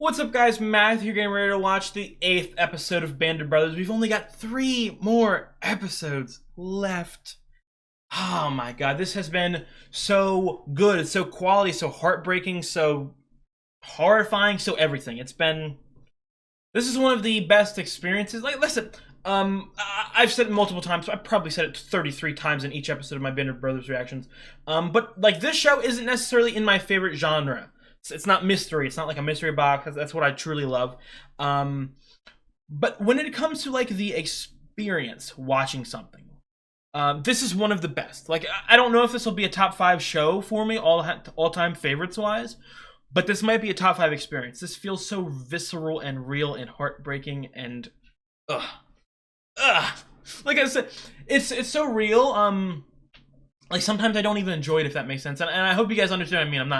What's up, guys? Matthew, getting ready to watch the 8th episode of Band of Brothers. We've only got 3 more episodes left. Oh my god, this has been so good. It's so quality, so heartbreaking, so horrifying, so everything. This is one of the best experiences. Like, listen, I've said it multiple times. I've probably said it 33 times in each episode of my Band of Brothers reactions. But like, this show isn't necessarily in my favorite genre. It's not mystery. It's not like a mystery box. That's what I truly love. But when it comes to like the experience watching something, this is one of the best. Like, I don't know if this will be a top 5 show for me, all time favorites wise, but this might be a top 5 experience. This feels so visceral and real and heartbreaking and like I said, it's so real. Like, sometimes I don't even enjoy it, if that makes sense. And I hope you guys understand what I mean.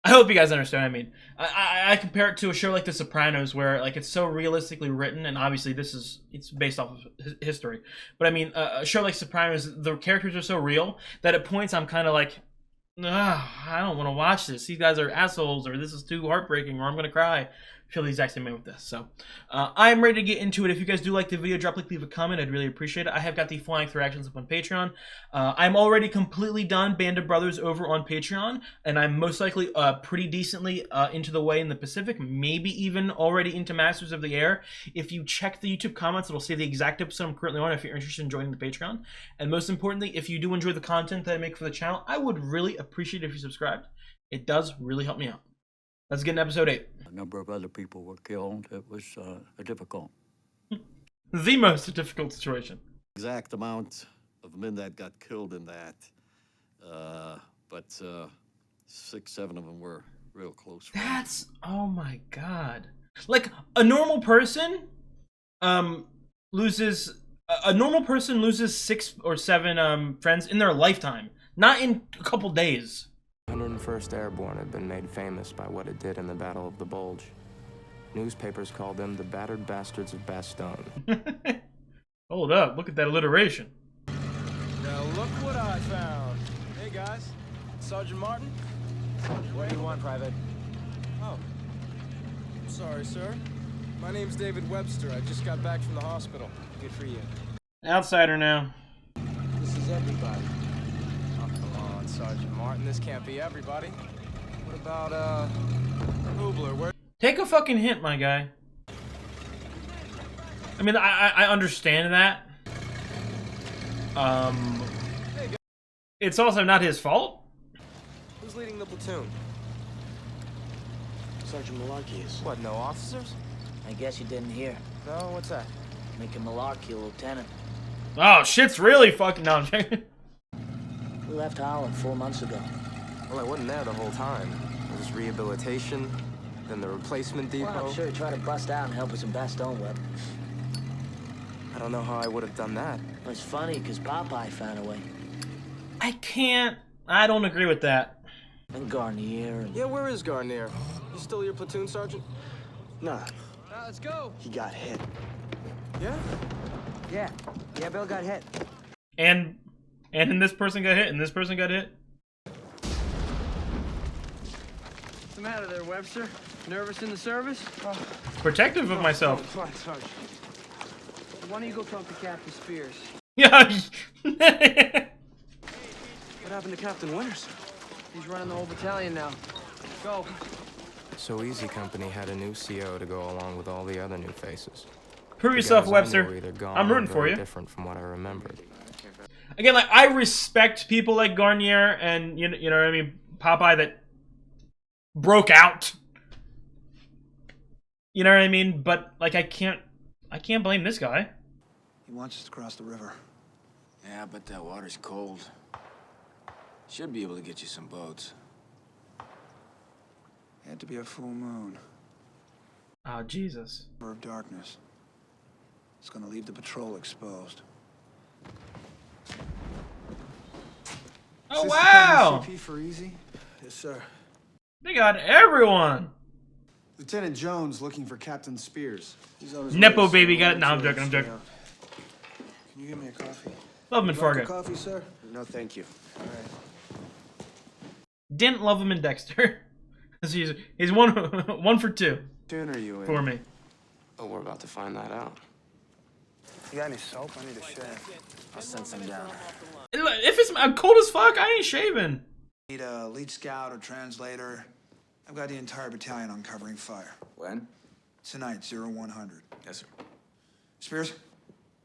I hope you guys understand what I mean. I compare it to a show like The Sopranos, where like it's so realistically written, and obviously it's based off of history. But I mean, a show like Sopranos, the characters are so real that at points I'm kind of like, I don't want to watch this. These guys are assholes, or this is too heartbreaking, or I'm gonna cry. I feel the exact same way with this. So I am ready to get into it. If you guys do like the video, leave a comment. I'd really appreciate it. I have got the full length reactions up on Patreon. I'm already completely done Band of Brothers over on Patreon, and I'm most likely pretty decently into the way in the Pacific, maybe even already into Masters of the Air. If you check the YouTube comments, it'll say the exact episode I'm currently on if you're interested in joining the Patreon. And most importantly, if you do enjoy the content that I make for the channel, I would really appreciate it if you subscribed. It does really help me out. Let's get into episode 8. A number of other people were killed. It was difficult. The most difficult situation. Exact amount of men that got killed in that, but 6, 7 of them were real close friends. That's, oh my god. Like, a normal person loses 6 or 7 friends in their lifetime, not in a couple days. 101st Airborne had been made famous by what it did in the Battle of the Bulge. Newspapers called them the battered bastards of Bastogne. Hold up, look at that alliteration. Now look what I found. Hey guys, Sergeant Martin. What do you want, Private? Oh, sorry, sir. My name's David Webster. I just got back from the hospital. Good for you. Outsider now. This is everybody. Oh, come on, Sergeant Martin. This can't be everybody. What about, Hubler? Where? Take a fucking hint, my guy. I mean, I understand that. It's also not his fault. Who's leading the platoon? Sergeant Malarkey is. What, no officers? I guess you didn't hear. No, what's that? Making Malarkey a lieutenant. Oh, shit's really fucking... No, I'm joking. We left Holland 4 months ago. Well, I wasn't there the whole time. There was rehabilitation, then the replacement depot. Well, I'm sure he tried to bust out and help us in Bastogne, Web. I don't know how I would have done that. Well, it's funny, because Popeye found a way. I don't agree with that. And Garnier and... Yeah, where is Garnier? He's still your platoon, Sergeant? Nah, Let's go. he got hit. Yeah? Yeah, Bill got hit. And then this person got hit, and this person got hit. What's the matter there, Webster? Nervous in the service? Protective of myself. Come on, Sarge. Why don't you go talk to Captain Spears? Yeah. What happened to Captain Winters? He's running the whole battalion now. Go. So Easy Company had a new CO to go along with all the other new faces. Prove The yourself, guys I knew Webster. were either gone I'm or rooting for very you. Different from what I remembered. Again, like, I respect people like Garnier and, you know what I mean, Popeye that broke out. You know what I mean? But, like, I can't blame this guy. He wants us to cross the river. Yeah, but that water's cold. Should be able to get you some boats. Had to be a full moon. Oh, Jesus. Cover of darkness. It's gonna leave the patrol exposed. Oh, wow! CP for Easy? Yes, sir. They got everyone. Lieutenant Jones looking for Captain Spears. He's on his Nepo way, sir. baby got it. No, I'm Sure, joking, I'm stay joking. out. Can you give me a coffee? Love him in Vodka Fargo. coffee, sir? No, thank you. All right. Didn't love him in Dexter. He's one one for two Tune are you in? for me. Oh, we're about to find that out. You got any soap? I need a shave. I'll send some down. If it's cold as fuck, I ain't shaving. Need a lead scout or translator. I've got the entire battalion on covering fire. When? Tonight, 0100. Yes, sir. Spears,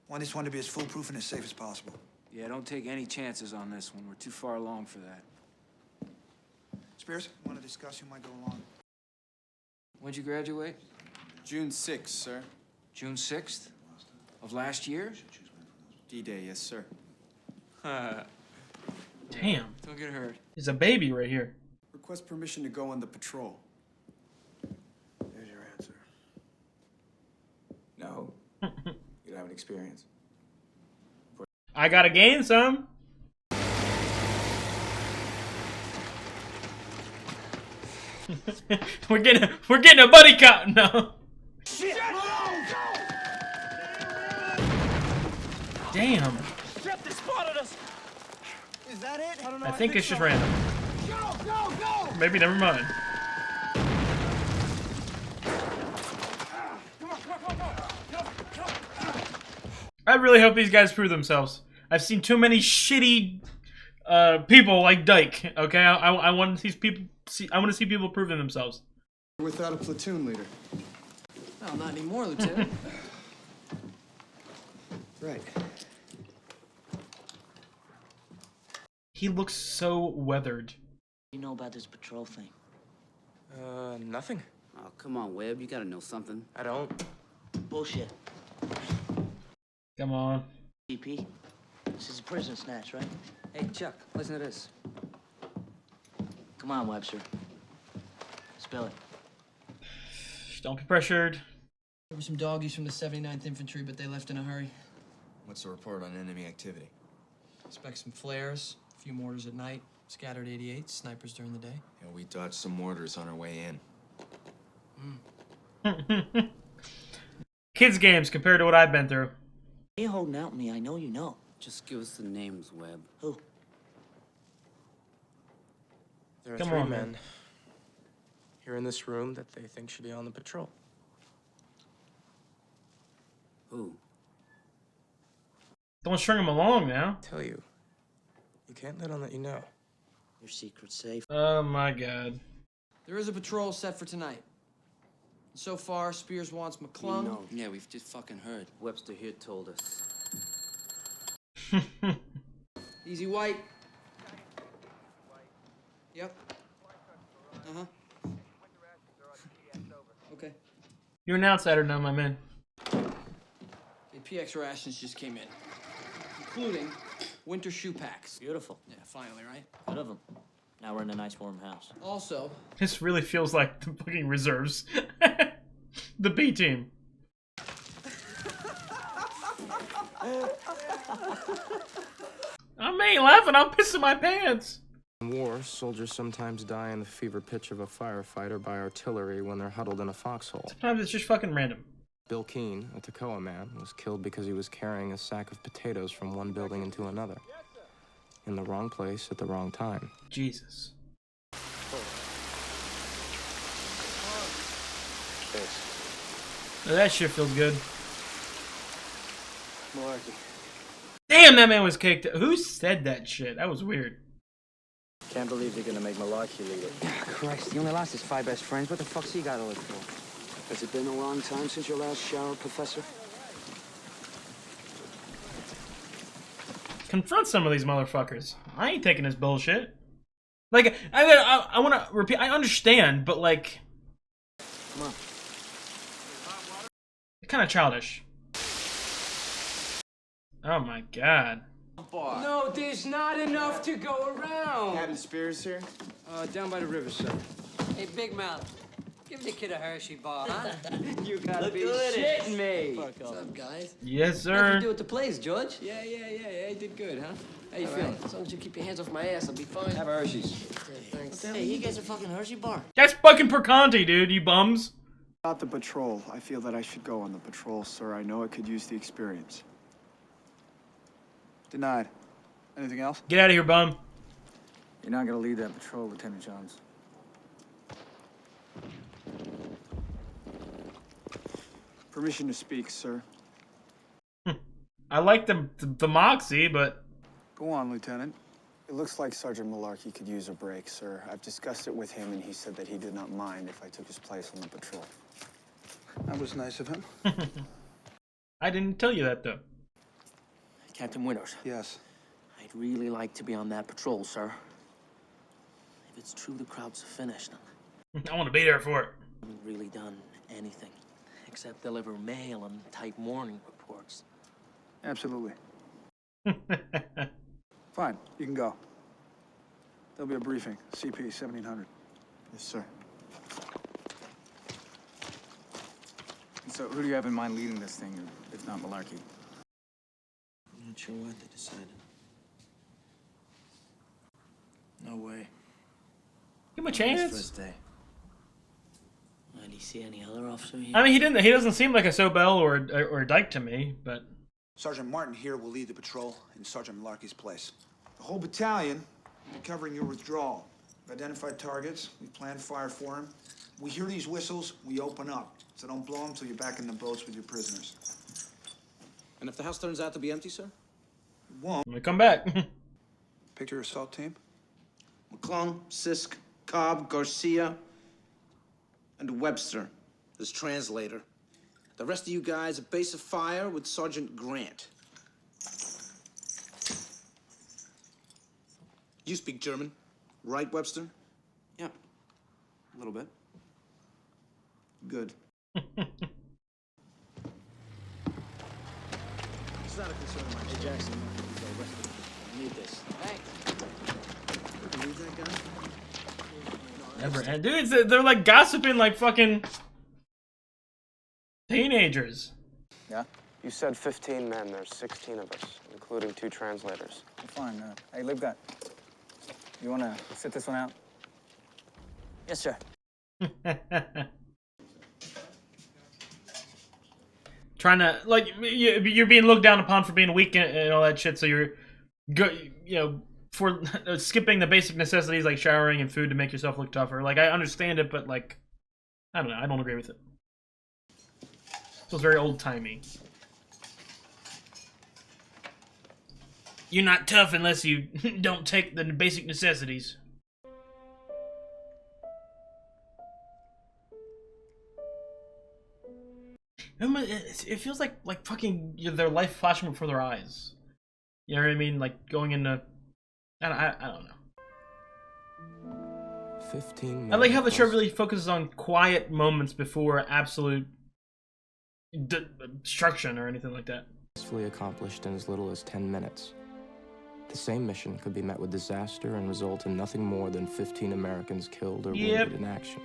want this one to be as foolproof and as safe as possible. Yeah, don't take any chances on this one. We're too far along for that. Spears, want to discuss who might go along? When'd you graduate? June 6th, sir. June 6th? Of last year? D-Day, yes, sir. Damn, Don't get hurt. he's a baby right here. Request permission to go on the patrol. There's your answer. No. You don't have an experience. I gotta gain some. we're getting a buddy cop now. Damn. Is that it? I don't know. I think it's just random. Maybe never mind. I really hope these guys prove themselves. I've seen too many shitty people like Dyke. Okay, I want to see people. I want to see people proving themselves. Without a platoon leader. No, not anymore, Lieutenant. Right. He looks so weathered. You know about this patrol thing? Nothing. Oh, come on, Webb. You gotta know something. I don't. Bullshit. Come on. DP, this is a prison snatch, right? Hey, Chuck, listen to this. Come on, Webster. Spill it. Don't be pressured. There were some doggies from the 79th Infantry, but they left in a hurry. What's the report on enemy activity? Expect some flares, a few mortars at night, scattered 88s, snipers during the day. Yeah, we dodged some mortars on our way in. Kids games compared to what I've been through. You ain't holding out on me, I know you know. Just give us the names, Webb. Who? There are Come three on, men man. here in this room that they think should be on the patrol. Who? Don't string them along now. Tell you. You can't let on that you know. Your secret's safe. Oh my god. There is a patrol set for tonight. So far, Spears wants McClung. Yeah, we've just fucking heard. Webster here told us. Easy White. Yep. Uh-huh. Okay. You're an outsider now, my man. The PX rations just came in, including winter shoe packs. Beautiful. Yeah, finally, right? Good of them. Now we're in a nice warm house. Also, This really feels like the fucking reserves. The B team. I ain't laughing, I'm pissing my pants. In war, soldiers sometimes die in the fever pitch of a firefighter by artillery when they're huddled in a foxhole. Sometimes it's just fucking random. Bill Keene, a Toccoa man, was killed because he was carrying a sack of potatoes from one building into another. In the wrong place at the wrong time. Jesus. That shit feels good. Malarkey. Damn, that man was caked. Who said that shit? That was weird. Can't believe they're gonna make Malarkey lead it. Christ, he only lost his 5 best friends. What the fuck's he got to live for? Has it been a long time since your last shower, Professor? Confront some of these motherfuckers. I ain't taking this bullshit. Like, I want to repeat. I understand, but like, Come on. kind of childish. Oh my god. No, there's not enough to go around. Captain Spears here. Down by the riverside. Hey, Big Mouth, give the kid a Hershey bar, huh? You gotta be shitting me. What's up, guys? Yes, How'd you sir. do with the plays, George? Yeah, you did good, huh? How you All feeling? right, as long as you keep your hands off my ass, I'll be fine. Have a Hershey's. Thanks. Hey, you guys are fucking Hershey bar. That's fucking Perconti, dude. You bums. About the patrol, I feel that I should go on the patrol, sir. I know I could use the experience. Denied. Anything else? Get out of here, bum. You're not gonna lead that patrol, Lieutenant Johns. Permission to speak, sir. I like the moxie, but Go on, Lieutenant. It looks like Sergeant Malarkey could use a break, sir. I've discussed it with him, and he said that he did not mind if I took his place on the patrol. That was nice of him. I didn't tell you that though. Captain Winters, Yes. I'd really like to be on that patrol, sir. If it's true the crowds have finished, I want to be there for it. I haven't really done anything except deliver mail and type morning reports. Absolutely. Fine, you can go. There'll be a briefing. CP 1700. Yes, sir. So, who do you have in mind leading this thing, if not Malarkey? I'm not sure what they decided. No way. Give him a chance. First day. Do you see any other officer here? I mean, he doesn't seem like a Sobel or a Dyke to me, but Sergeant Martin here will lead the patrol in Sergeant Malarkey's place. The whole battalion will be covering your withdrawal. We've identified targets. We planned fire for them. We hear these whistles, we open up. So don't blow them till you're back in the boats with your prisoners. And if the house turns out to be empty, sir? It won't. I'm gonna come back. Picture assault team? McClung, Sisk, Cobb, Garcia, and Webster as translator. The rest of you guys at base of fire with Sergeant Grant. You speak German, right, Webster? Yep. A little bit. Good. It's not a concern of mine. Hey, Jackson, I need this. Believe that guy? Never end. Dude, they're like gossiping like fucking teenagers. Yeah? You said 15 men. There's 16 of us, including 2 translators. Fine. Hey, Libgat. You want to sit this one out? Yes, sir. Trying to, like, you're being looked down upon for being weak and all that shit, so you're for skipping the basic necessities like showering and food to make yourself look tougher. Like, I understand it, but like, I don't know, I don't agree with it. Feels very old-timey. You're not tough unless you don't take the basic necessities. It feels like fucking their life flashing before their eyes. You know what I mean? Like going into, I don't know. 15 men. I like how the show really focuses on quiet moments before absolute destruction or anything like that. Successfully accomplished in as little as 10 minutes. The same mission could be met with disaster and result in nothing more than 15 Americans killed or wounded in action.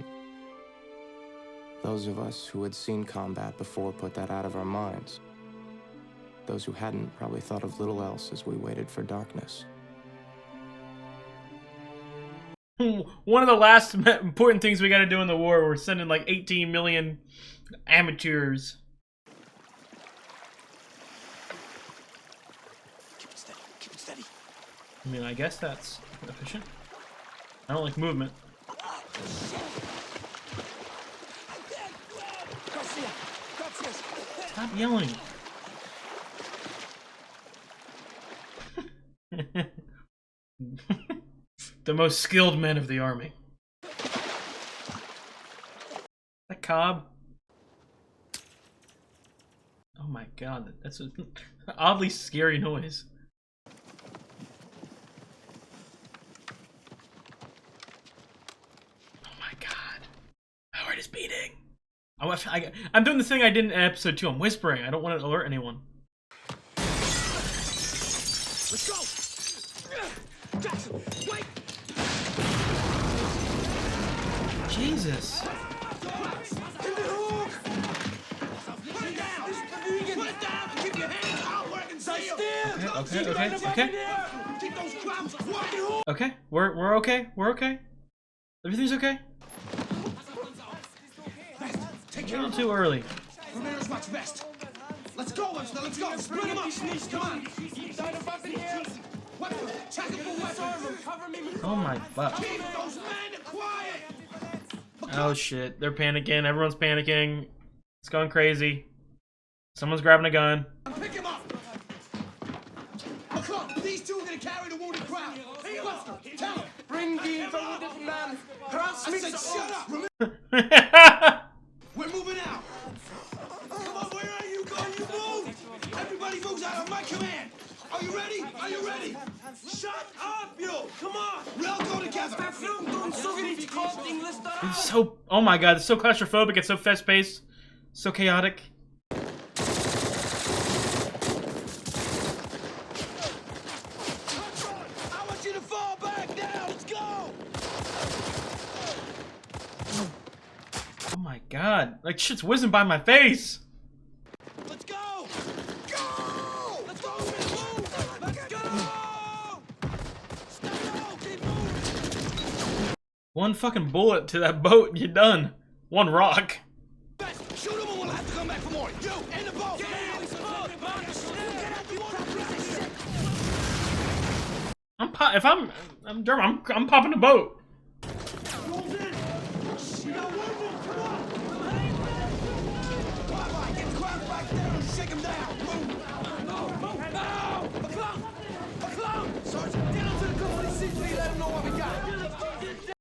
Those of us who had seen combat before put that out of our minds. Those who hadn't probably thought of little else as we waited for darkness. One of the last important things we gotta do in the war, we're sending like 18 million amateurs. Keep it steady. Keep it steady. I mean, I guess that's efficient. I don't like movement. Stop yelling. The most skilled men of the army. That Cobb. Oh my god, that's an oddly scary noise. Oh my god. My heart is beating. I'm doing the thing I did in episode 2. I'm whispering. I don't want to alert anyone. Let's go! Jackson, wait! Jesus. Okay, we're okay. We're okay. Everything's okay. A little too early. Ramirez, watch vest. Let's go, Webster. Let's go. Spread him up. Come on. Oh my fuck. Keep those men quiet. Oh shit, they're panicking. Everyone's panicking. It's going crazy. Someone's grabbing a gun. Pick him up! McClung, these two are gonna carry the wounded crowd. Hey, Buster, tell him! Bring the wounded man. I said shut up! We're moving out! Come on, where are you going? You move! Everybody moves out of my command! Are you ready? Are you ready? Shut up, you! Come on! We all go together! It's so, oh my god, it's so claustrophobic, it's so fast-paced, so chaotic. I want you to fall back now! Let's go! Oh my god, like shit's whizzing by my face. Let's go! Go! Let's go! Move! Let's go! Stop! Keep moving! One fucking bullet to that boat and you're done. One rock. Shoot him and we'll have to come back for more. You in the boat! If I'm German, I'm popping the boat.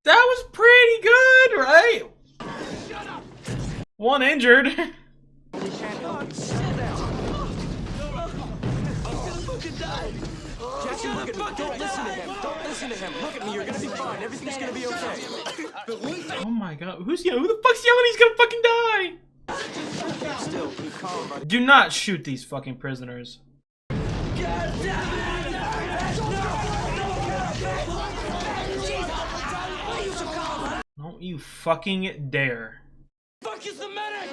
That was pretty good, right? One injured. Jackson, look at me. Don't listen to him. Don't listen to him. Look at me. You're gonna be fine. Everything's gonna be okay. Oh my god, who the fuck's yelling he's gonna fucking die? Still, keep calm, buddy. Do not shoot these fucking prisoners. Don't you fucking dare. Fuck is the medic?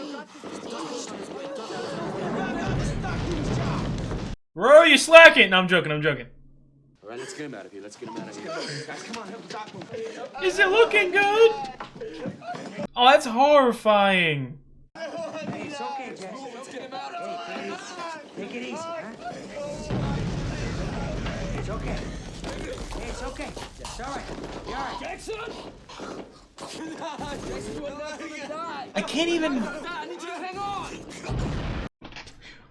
Bro, you slacking. No, I'm joking, I'm joking. All right, let's get him out of here. Let's get him out of here. Guys, come on, help the doc move. Is it looking good? Oh, that's horrifying. Hey, it's okay, Jackson. Let's get him out of here. Take it easy, huh? It's okay. Hey, it's okay. It's all right. You're all right. Jackson! Jackson, you are not gonna die. I can't even. I need you to hang on.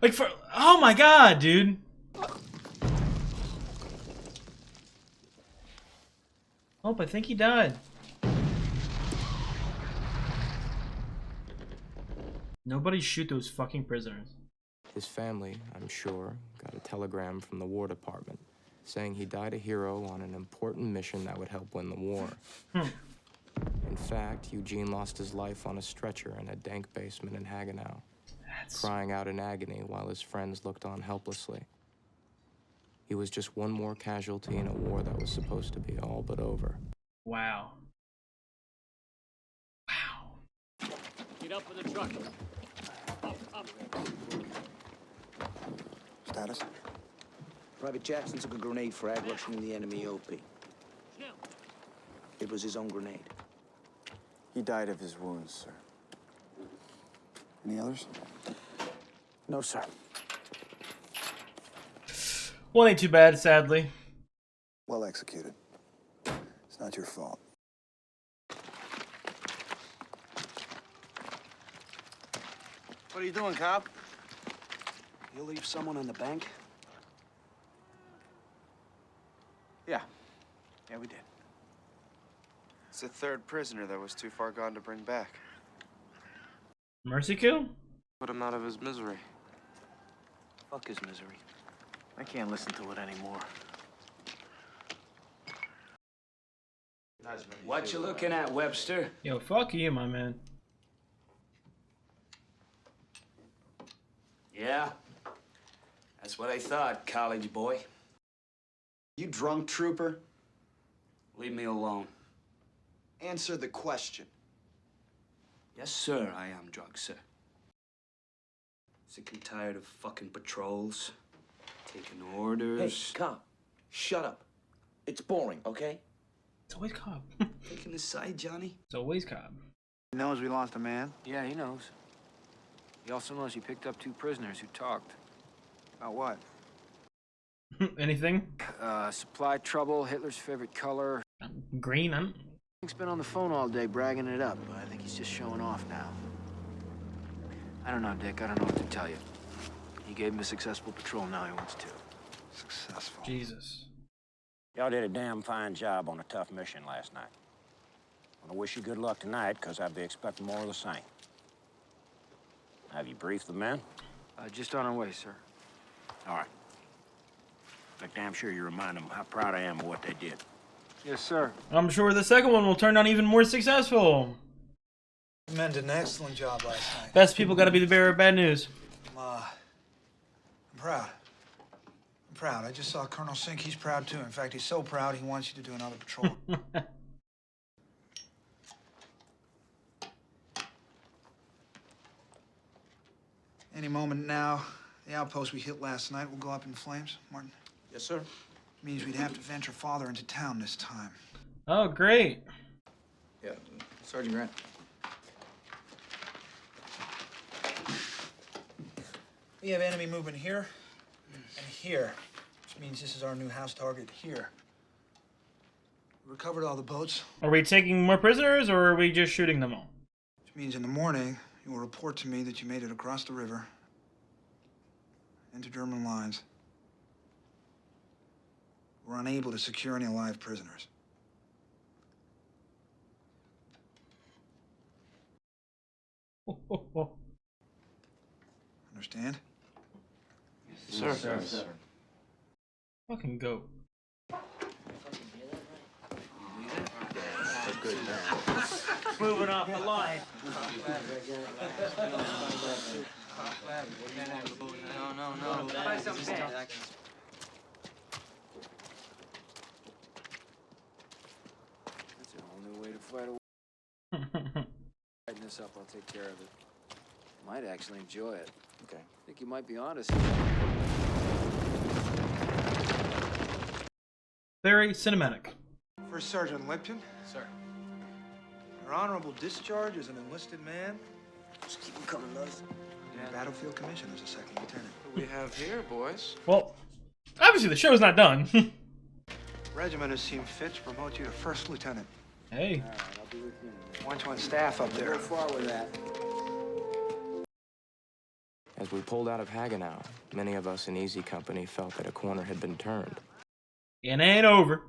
Like, for. Oh my god, dude. Oh, I think he died. Nobody shoot those fucking prisoners. His family, I'm sure, got a telegram from the War Department saying he died a hero on an important mission that would help win the war. In fact, Eugene lost his life on a stretcher in a dank basement in Hagenau, crying out in agony while his friends looked on helplessly. He was just one more casualty in a war that was supposed to be all but over. Wow. Get up with the truck. Up. Status? Private Jackson took a grenade frag rushing the enemy OP. It was his own grenade. He died of his wounds, sir. Any others? No, sir. Well, ain't too bad, sadly. Well executed. It's not your fault. What are you doing, cop? You leave someone on the bank? Yeah, we did. It's the third prisoner that was too far gone to bring back. Mercy kill? Put him out of his misery. Fuck his misery. I can't listen to it anymore. What you looking at, Webster? Yo, fuck you, my man. Yeah? That's what I thought, college boy. You drunk, trooper? Leave me alone. Answer the question. Yes, sir, I am drunk, sir. Sick and tired of fucking patrols, taking Hey, orders. cop, shut up. It's boring, okay? It's always Cobb. Taking the side, Johnny? It's always Cobb. He knows we lost a man. Yeah, he knows. He also knows he picked up 2 prisoners who talked. About what? Anything? Supply trouble, Hitler's favorite color. Green, He's been on the phone all day bragging it up, but I think he's just showing off now. I don't know, Dick. I don't know what to tell you. He gave him a successful patrol, now he wants two. Successful. Jesus. Y'all did a damn fine job on a tough mission last night. I wish you good luck tonight, because I'd be expecting more of the same. Have you briefed the men? Just on our way, sir. All right. Make damn sure you remind them how proud I am of what they did. Yes, sir. I'm sure the second one will turn out even more successful. The men did an excellent job last night. Best people gotta be the bearer of bad news. I'm proud. I'm proud. I just saw Colonel Sink. He's proud, too. In fact, he's so proud he wants you to do another patrol. Any moment now, the outpost we hit last night will go up in flames. Martin? Yes, sir. Means we'd have to venture farther into town this time. Oh, great. Yeah, Sergeant Grant. We have enemy movement here and here, which means this is our new house target here. We recovered all the boats, Are we taking more prisoners, or are we just shooting them all? which means in the morning, you will report to me that you made it across the river into German lines. We're unable to secure any live prisoners. Understand? Yes, sir. Fucking goat. Moving off the line. No. Try something. That's a whole new way to fight a war. Tighten this up, I'll take care of it. Might actually enjoy it. Okay. I think you might be honest. Very cinematic. First Sergeant Lipton. Sir. Your honorable discharge as an enlisted man. Just keep them coming, Luz. And battlefield commission as a second lieutenant. What we have here, boys? Well, obviously the show's not done. Regiment has seen fit to promote you to first lieutenant. Hey. All right, I'll be with you. Want you on staff up there. Go far with that. As we pulled out of Hagenau, many of us in Easy Company felt that a corner had been turned. It ain't over.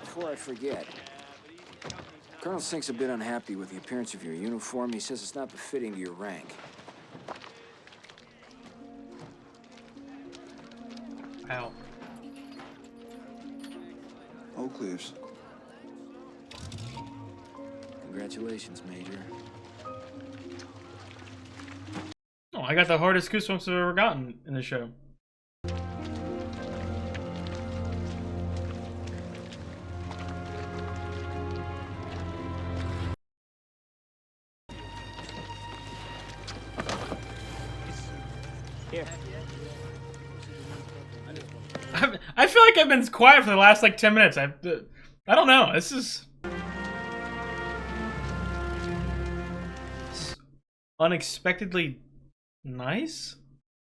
Before I forget, Colonel Sink's a bit unhappy with the appearance of your uniform. He says it's not befitting to your rank. Ow. Oak leaves. Congratulations, Major. Oh, I got the hardest goosebumps I've ever gotten in the show. Here. I feel like I've been quiet for the last like 10 minutes. I don't know. This is unexpectedly nice.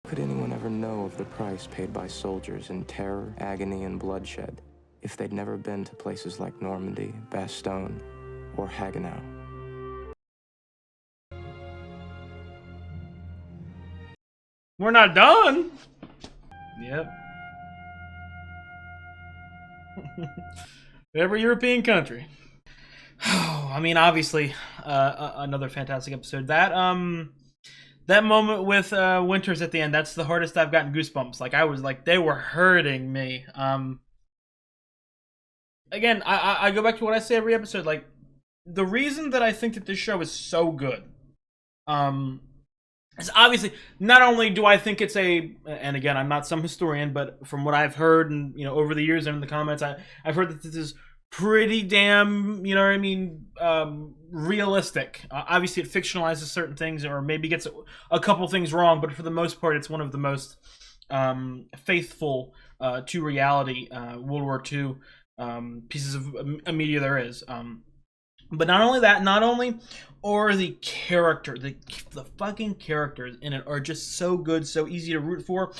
Could anyone ever know of the price paid by soldiers in terror, agony, and bloodshed if they'd never been to places like Normandy, Bastogne, or Hagenau? We're not done. Yep. Every European country. I mean, obviously, another fantastic episode. That moment with Winters at the end, that's the hardest I've gotten goosebumps. Like, I was like, they were hurting me. Again, I go back to what I say every episode. Like, the reason that I think that this show is so good, is obviously, not only do I think it's and again, I'm not some historian, but from what I've heard and, you know, over the years and in the comments, I've heard that this is pretty damn, you know what I mean, realistic. Obviously, it fictionalizes certain things or maybe gets a couple things wrong, but for the most part, it's one of the most faithful to reality World War II pieces of media there is. But not only that, not only are the fucking characters in it are just so good, so easy to root for.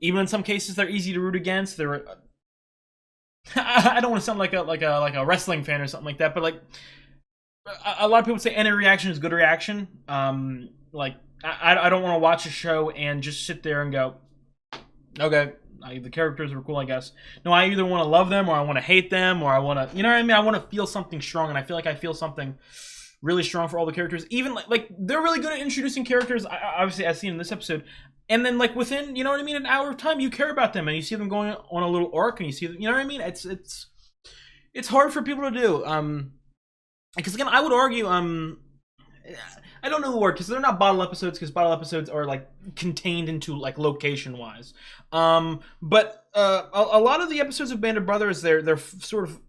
Even in some cases, they're easy to root against. I don't want to sound like a wrestling fan or something like that, but like a lot of people say any reaction is good reaction. Like I don't want to watch a show and just sit there and go, okay, the characters were cool, I guess. No, I either want to love them or I want to hate them or I want to, you know what I mean? I want to feel something strong, and I feel like I feel something really strong for all the characters. Even like they're really good at introducing characters. Obviously, as seen in this episode, and then like within, you know what I mean, an hour of time, you care about them and you see them going on a little arc, and you see them, you know what I mean? It's hard for people to do. Because again, I would argue, I don't know the word because they're not bottle episodes, because bottle episodes are like contained into like location wise. But a lot of the episodes of Band of Brothers, they're sort of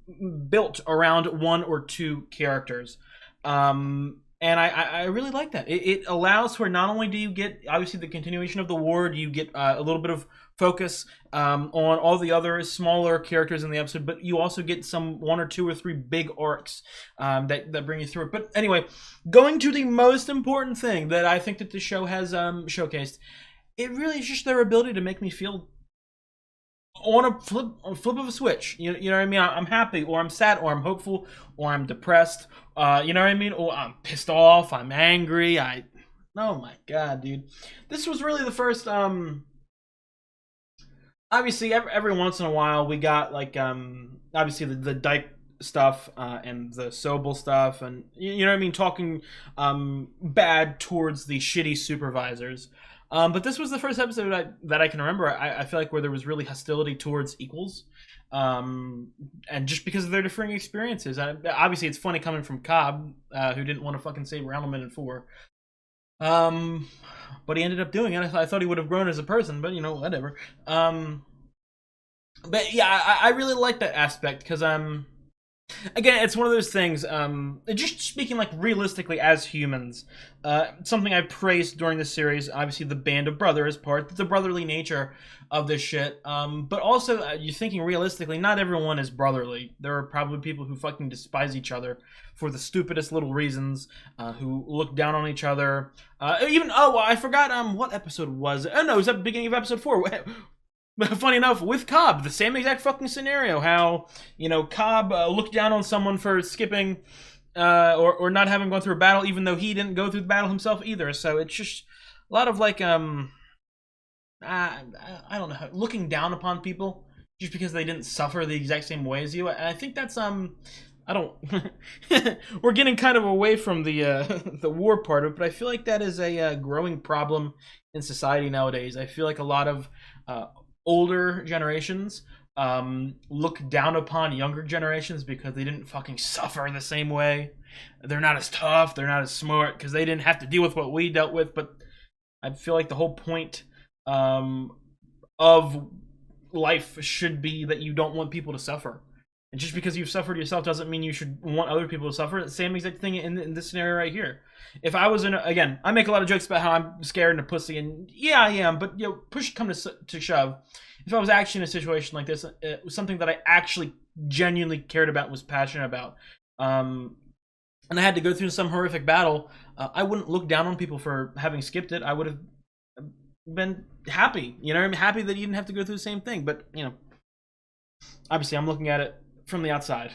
built around one or two characters. And I really like that. It allows for, not only do you get obviously the continuation of the war, you get a little bit of focus on all the other smaller characters in the episode, but you also get some 1 or 2 or 3 big arcs that bring you through it. But anyway, going to the most important thing that I think that the show has showcased, it really is just their ability to make me feel on a flip of a switch. You know what I mean? I'm happy, or I'm sad, or I'm hopeful, or I'm depressed. You know what I mean? Or I'm pissed off, I'm angry. Oh my god, dude. This was really the first obviously every once in a while we got like obviously the Dyke stuff and the Sobel stuff, and you know what I mean, talking bad towards the shitty supervisors. But this was the first episode that I can remember, I feel like, where there was really hostility towards equals. And just because of their differing experiences. Obviously, it's funny coming from Cobb, who didn't want to fucking save Randleman in 4. But he ended up doing it. I thought he would have grown as a person, but, you know, whatever. But, yeah, I really like that aspect, because, again, it's one of those things, just speaking, like, realistically as humans, something I've praised during this series, obviously the Band of Brothers part, the brotherly nature of this shit, but also, you're thinking realistically, not everyone is brotherly. There are probably people who fucking despise each other for the stupidest little reasons, who look down on each other, I forgot, what episode was it? Oh, no, it was at the beginning of episode 4, funny enough, with Cobb, the same exact fucking scenario. How, you know, Cobb looked down on someone for skipping or not having gone through a battle, even though he didn't go through the battle himself either. So it's just a lot of like, I don't know, looking down upon people just because they didn't suffer the exact same way as you. And I think that's I don't. We're getting kind of away from the war part of it, but I feel like that is a growing problem in society nowadays. I feel like a lot of older generations look down upon younger generations because they didn't fucking suffer the same way. They're not as tough, they're not as smart, because they didn't have to deal with what we dealt with. But I feel like the whole point of life should be that you don't want people to suffer. And just because you've suffered yourself doesn't mean you should want other people to suffer. The same exact thing in this scenario right here. If I was again, I make a lot of jokes about how I'm scared and a pussy, and yeah, I am, but you know, push come to shove. If I was actually in a situation like this, it was something that I actually genuinely cared about and was passionate about, and I had to go through some horrific battle, I wouldn't look down on people for having skipped it. I would have been happy, you know, I'm happy that you didn't have to go through the same thing. But, you know, obviously I'm looking at it from the outside.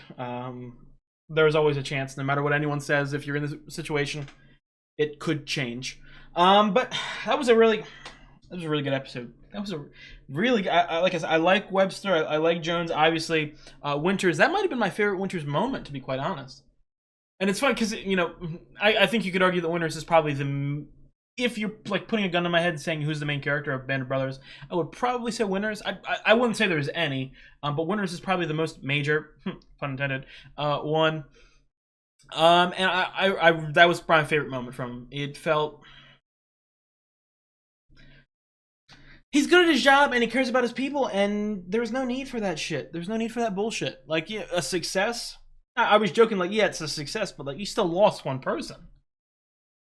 There's always a chance, no matter what anyone says, if you're in this situation, it could change. But that was a really good episode. That was a really, like I said, I like Webster, I like Jones, obviously. Winters, that might have been my favorite Winters moment, to be quite honest. And it's funny because, you know, I think you could argue that Winters is probably if you're like putting a gun to my head saying who's the main character of Band of Brothers, I would probably say Winters. I wouldn't say there's any, but Winters is probably the most major, pun intended, one. And I that was my favorite moment from him. It felt, he's good at his job and he cares about his people, and there's no need for that shit. There's no need for that bullshit. Like, yeah, a success. I was joking, like, yeah, it's a success, but like, you still lost one person.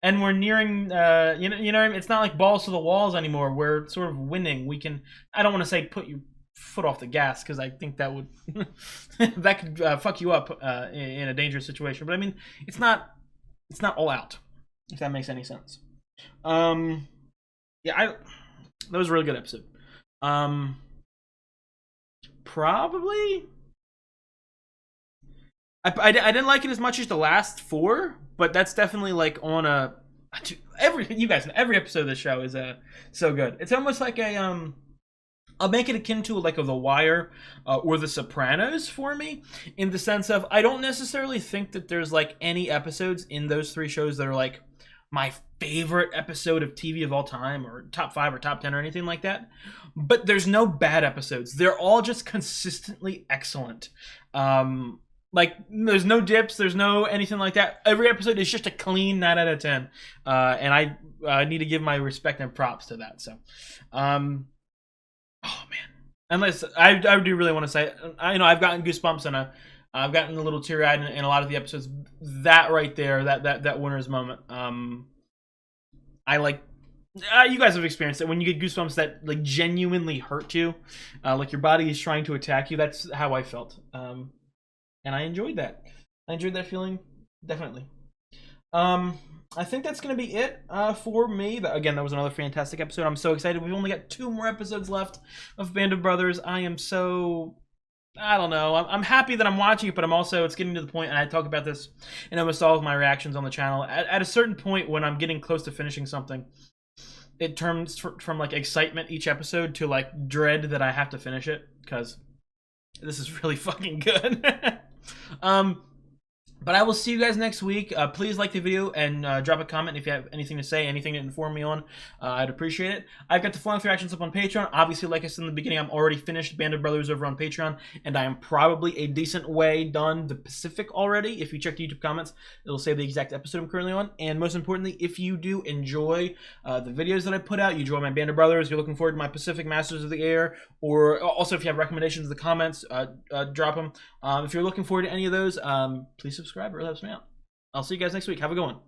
And we're nearing, you know, it's not like balls to the walls anymore. We're sort of winning. We can, I don't want to say put your foot off the gas, because I think that would, that could fuck you up in a dangerous situation. But I mean, it's not all out, if that makes any sense. Yeah, that was a really good episode. Probably I didn't like it as much as the last 4, but that's definitely like on a every episode of the show is so good. It's almost like a I'll make it akin to like The Wire or The Sopranos for me, in the sense of I don't necessarily think that there's like any episodes in those 3 shows that are like my favorite episode of TV of all time, or top 5 or top 10 or anything like that. But there's no bad episodes. They're all just consistently excellent. Like, there's no dips, there's no anything like that. Every episode is just a clean 9 out of 10. And I need to give my respect and props to that. So, oh man. Unless, I do really want to say, I've gotten goosebumps and I've gotten a little teary-eyed in a lot of the episodes. That right there, that winner's moment. I like, you guys have experienced it when you get goosebumps that like genuinely hurt you, like your body is trying to attack you. That's how I felt. And I enjoyed that. I enjoyed that feeling, definitely. I think that's going to be it for me. Again, that was another fantastic episode. I'm so excited. We've only got 2 more episodes left of Band of Brothers. I am so... I don't know. I'm happy that I'm watching it, but I'm also... It's getting to the point, and I talk about this in almost all of my reactions on the channel. At a certain point, when I'm getting close to finishing something, it turns from like excitement each episode to like dread that I have to finish it, because this is really fucking good. But I will see you guys next week. Please like the video and drop a comment if you have anything to say, anything to inform me on. I'd appreciate it. I've got the Flung Reactions up on Patreon. Obviously, like I said in the beginning, I'm already finished Band of Brothers over on Patreon, and I am probably a decent way done the Pacific already. If you check the YouTube comments, it'll say the exact episode I'm currently on. And most importantly, if you do enjoy the videos that I put out, you enjoy my Band of Brothers, you're looking forward to my Pacific Masters of the Air, or also if you have recommendations in the comments, drop them. If you're looking forward to any of those, please subscribe. It really helps me out. I'll see you guys next week. Have a good one.